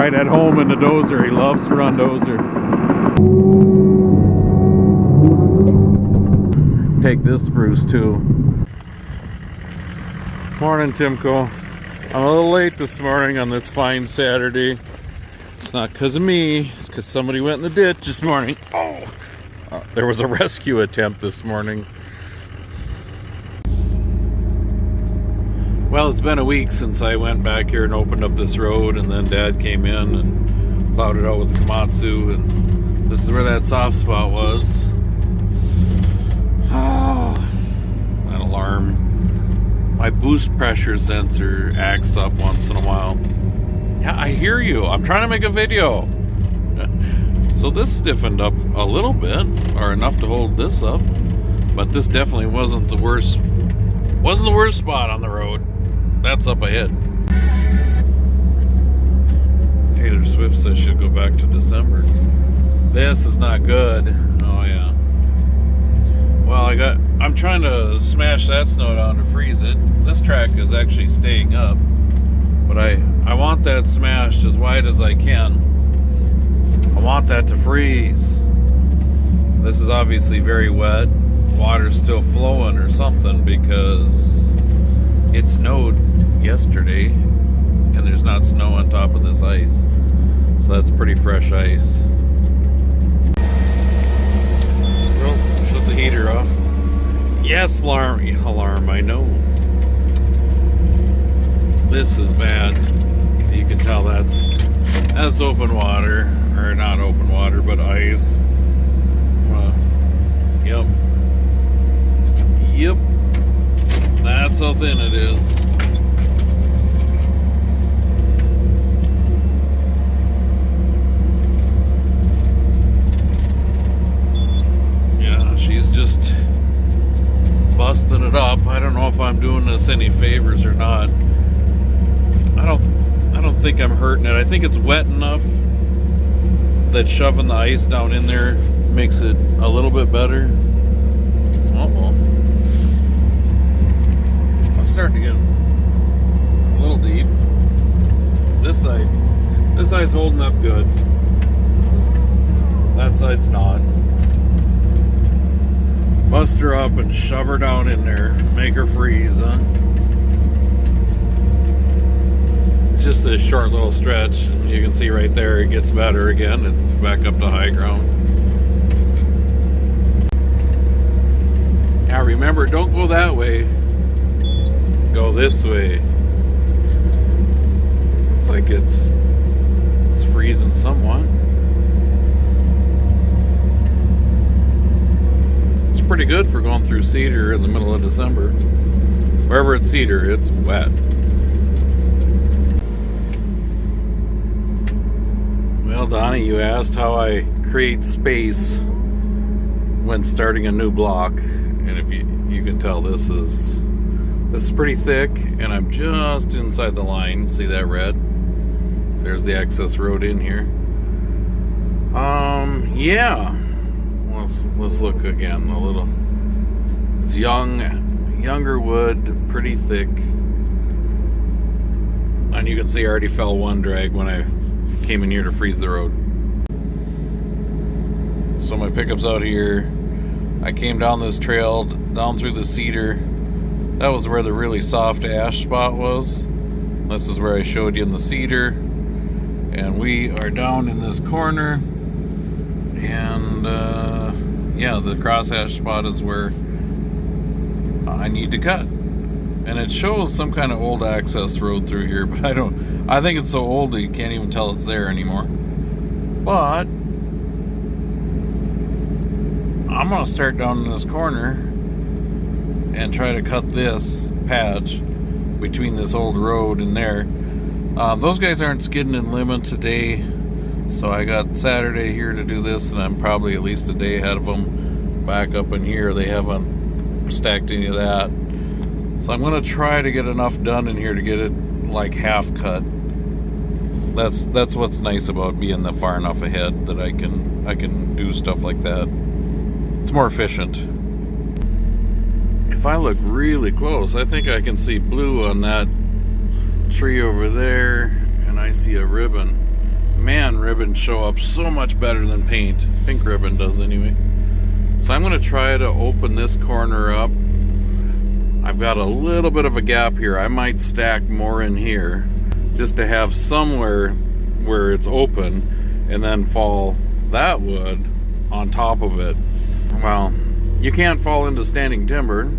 right at home in the dozer. He loves to run dozer. Take this spruce too. Morning, Timko. I'm a little late this morning on this fine Saturday. It's not because of me, it's because somebody went in the ditch this morning. There was a rescue attempt this morning. Well, it's been a week since I went back here and opened up this road, and then Dad came in and plowed it out with the Komatsu, and this is where that soft spot was. Oh, that alarm. My boost pressure sensor acts up once in a while. Yeah, I hear you. I'm trying to make a video. So this stiffened up a little bit, or enough to hold this up. But this definitely wasn't the worst spot on the road. That's up ahead. Taylor Swift says she'll go back to December. This is not good. Oh yeah. Well, I'm trying to smash that snow down to freeze it. This track is actually staying up, but I want that smashed as wide as I can. I want that to freeze. This is obviously very wet. Water's still flowing or something because it snowed yesterday and there's not snow on top of this ice. So that's pretty fresh ice. Well, shut the heater off. Yes, alarm, I know. This is bad. You can tell that's open water, or not open water, but ice. Yep. That's how thin it is. Yeah, she's just busting it up. I don't know if I'm doing this any favors or not. I don't think I'm hurting it. I think it's wet enough that shoving the ice down in there makes it a little bit better. Uh-oh. It's starting to get a little deep. This side's holding up good. That side's not. Bust her up and shove her down in there. Make her freeze, huh? It's just a short little stretch. You can see right there it gets better again. It's back up to high ground. Now remember, don't go that way. Go this way. Looks like it's freezing somewhat. It's pretty good for going through Cedar in the middle of December. Wherever it's Cedar, it's wet. Well, Donnie, you asked how I create space when starting a new block, and if you can tell, this is pretty thick, and I'm just inside the line. See that red? There's the access road in here. Yeah. Let's look again a little. It's younger wood, pretty thick, and you can see I already fell one drag when I came in here to freeze the road. So my pickup's out here. I came down this trail, down through the Cedar. That was where the really soft ash spot was. This is where I showed you in the Cedar. And we are down in this corner. And yeah, the crosshatch spot is where I need to cut. And it shows some kind of old access road through here, but I think it's so old that you can't even tell it's there anymore. But I'm gonna start down in this corner and try to cut this patch between this old road and there. Those guys aren't skidding in limit today, so I got Saturday here to do this, and I'm probably at least a day ahead of them. Back up in here, they haven't stacked any of that. So I'm gonna try to get enough done in here to get it like half cut. That's what's nice about being that far enough ahead that I can do stuff like that. It's more efficient. If I look really close, I think I can see blue on that tree over there, and I see a ribbon. Man, ribbons show up so much better than paint. Pink ribbon does anyway. So I'm going to try to open this corner up. I've got a little bit of a gap here. I might stack more in here just to have somewhere where it's open and then fall that wood on top of it. Well, you can't fall into standing timber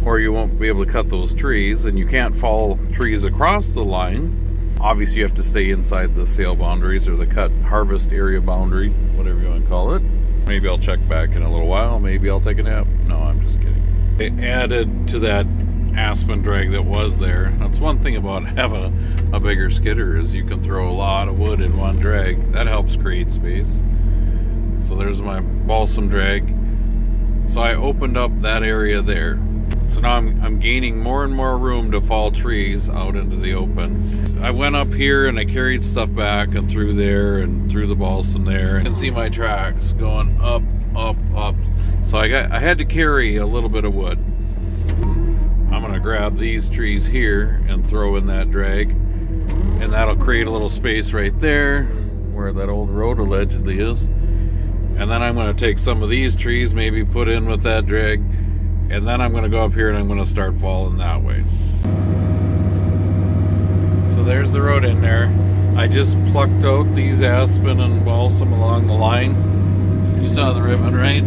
or you won't be able to cut those trees, and you can't fall trees across the line. Obviously you have to stay inside the sale boundaries or the cut harvest area boundary, whatever you want to call it. Maybe I'll check back in a little while. Maybe I'll take a nap. No, I'm just kidding. They added to that aspen drag that was there. That's one thing about having a bigger skidder is you can throw a lot of wood in one drag. That helps create space. So there's my balsam drag. So I opened up that area there. So now I'm gaining more and more room to fall trees out into the open. I went up here and I carried stuff back and through there and through the balsam there. You can see my tracks going up, up, up. So I had to carry a little bit of wood. I'm gonna grab these trees here and throw in that drag, and that'll create a little space right there where that old road allegedly is. And then I'm gonna take some of these trees, maybe put in with that drag, and then I'm going to go up here and I'm going to start falling that way. So there's the road in there. I just plucked out these aspen and balsam along the line. You saw the ribbon, right?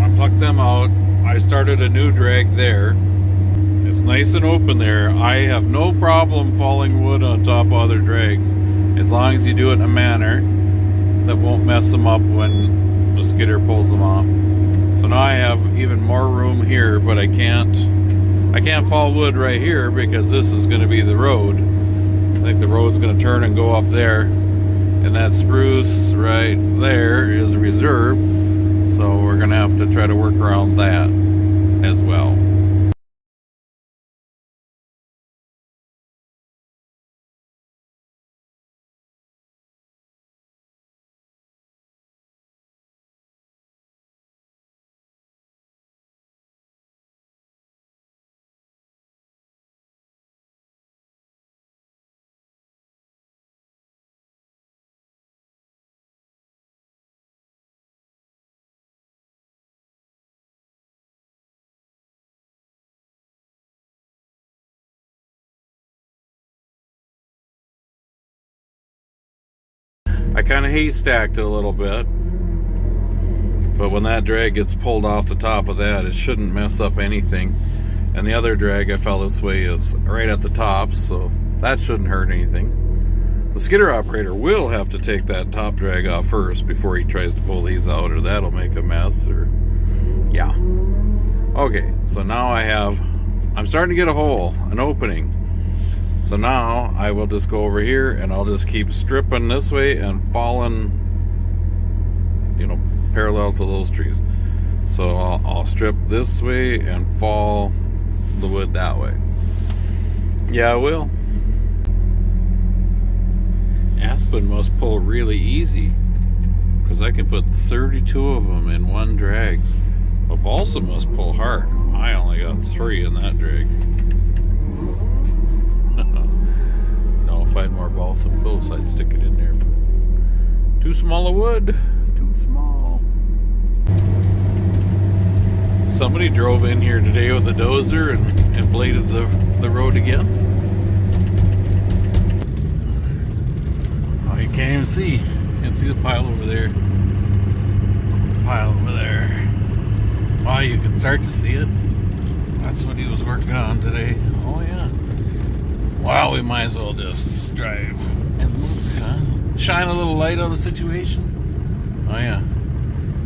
I plucked them out. I started a new drag there. It's nice and open there. I have no problem falling wood on top of other drags, as long as you do it in a manner that won't mess them up when the skidder pulls them off. So now I have even more room here, but I can't fall wood right here because this is going to be the road. I think the road's going to turn and go up there, and that spruce right there is a reserve, so we're going to have to try to work around that as well. I kind of haystacked it a little bit, but when that drag gets pulled off the top of that, it shouldn't mess up anything. And the other drag I fell this way is right at the top, so that shouldn't hurt anything. The skidder operator will have to take that top drag off first before he tries to pull these out, or that'll make a mess, or yeah. Okay, so now I'm starting to get a hole, an opening. So now I will just go over here and I'll just keep stripping this way and falling, you know, parallel to those trees. So I'll strip this way and fall the wood that way. Yeah, I will. Aspen must pull really easy because I can put 32 of them in one drag. But balsam must pull hard. I only got 3 in that drag. If I had more balsam close, I'd stick it in there. But too small a wood. Too small. Somebody drove in here today with a dozer and bladed the road again. Oh, you can't even see. You can't see the pile over there. Pile over there. Wow, you can start to see it. That's what he was working on today. Oh, yeah. Well, we might as well just drive and look, huh? Shine a little light on the situation. Oh yeah,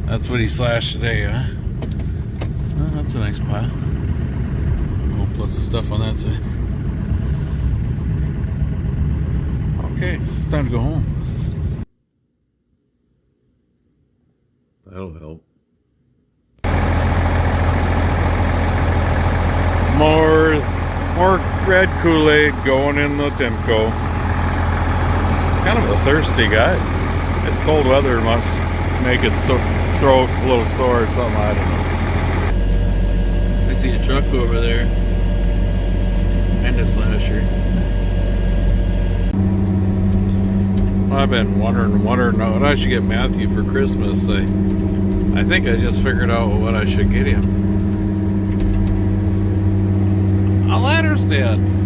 that's what he slashed today, huh? Oh, that's a nice pile. Oh, plus the stuff on that side. Okay, it's time to go home. That'll help. More red Kool-Aid going in the Timco. Kind of a thirsty guy. This cold weather must make its throat a little sore or something, I don't know. I see a truck over there and a slasher. I've been wondering what I should get Matthew for Christmas. I think I just figured out what I should get him. A ladder stand.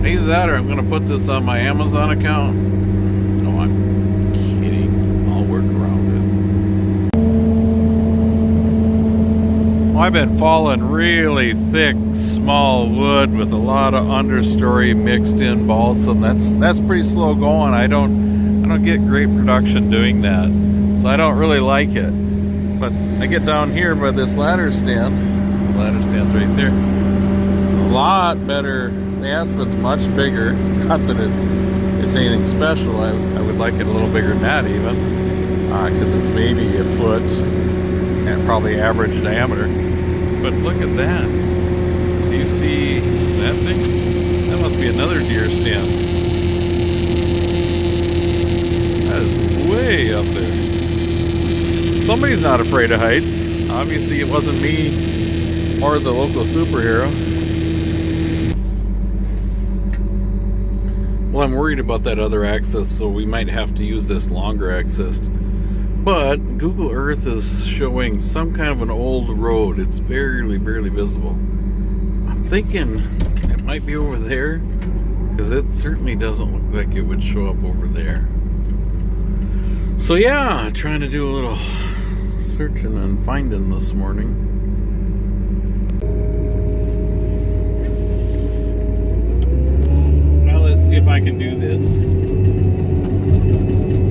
Either that or I'm going to put this on my Amazon account. No, I'm kidding. I'll work around it. Well, I've been falling really thick, small wood with a lot of understory mixed in balsam. That's pretty slow going. I don't get great production doing that, so I don't really like it. But I get down here by this ladder stand. The ladder stand's right there. A lot better. The aspen's much bigger. Not that it's anything special. I would like it a little bigger than that even, because it's maybe a foot and probably average diameter. But look at that. Do you see that thing? That must be another deer stand. That is way up there. Somebody's not afraid of heights. Obviously it wasn't me or the local superhero. Well, I'm worried about that other axis, so we might have to use this longer axis. But Google Earth is showing some kind of an old road. It's barely visible. I'm thinking it might be over there, because it certainly doesn't look like it would show up over there. So yeah, trying to do a little searching and finding this morning. See if I can do this.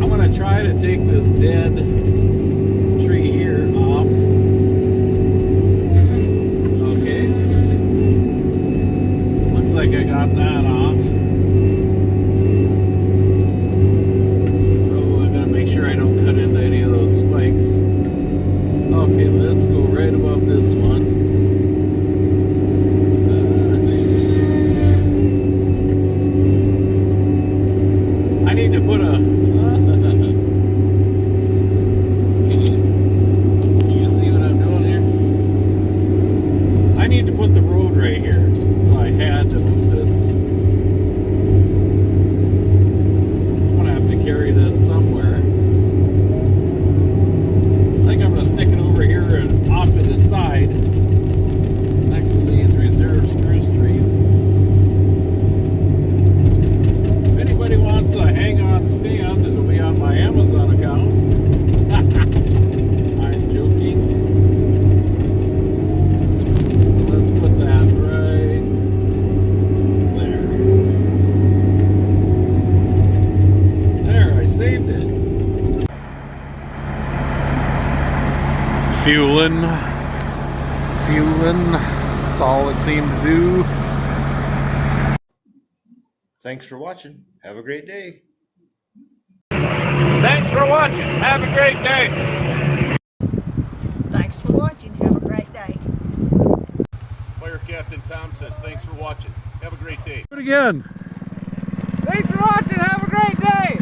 I'm going to try to take this dead tree here off. Okay. Looks like I got that off. Oh, I gotta make sure I don't cut into any of those spikes. Okay, let's go right above this one. I need to put a can you see what I'm doing here? I need to put the road right here, so I had to move this. I'm gonna have to carry this somewhere. I think I'm gonna stick it over here and off to the side next to these reserve spruce trees. If anybody wants a hang-on stand, it'll be on my Amazon account. I'm joking. Let's put that right there. There, I saved it. Fueling. That's all it seemed to do. Thanks for watching. Have a great day. Thanks for watching. Have a great day. Thanks for watching. Have a great day. Fire Captain Tom says thanks for watching. Have a great day. Do it again. Thanks for watching. Have a great day.